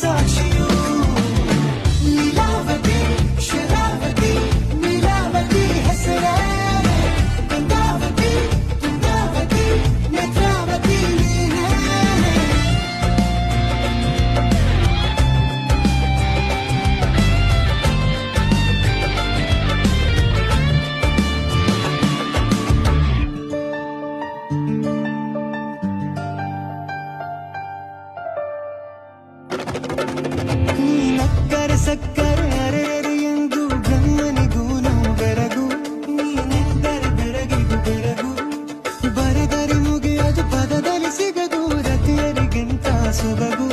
ಸಾಕ್ಷಿಯು ಲೀಲಾವತಿ ಶರಾವತಿ ನೀಲಾವತಿ ಹೆಸರೇ ಗಂಗಾವತಿ ತುಂಗಾವತಿ ನೇತ್ರಾವತಿ ನೀನೇ ನೀನಕ್ಕರೆ ಸಕ್ಕರೆ ಅರೆರೆ ಎಂದು ಬ್ರಹ್ಮನಿಗೂ ನಾವು ಬೆರಗು ನೀನೆಂದರೆ ಬೆರಗಿಗೂ ಬೆರಗು ಬರೆದರೆ ಮುಗಿಯದು ಪದದಲ್ಲಿ ಸಿಗದು ರತಿಯರಿಗಿಂತ ಸೊಬಗು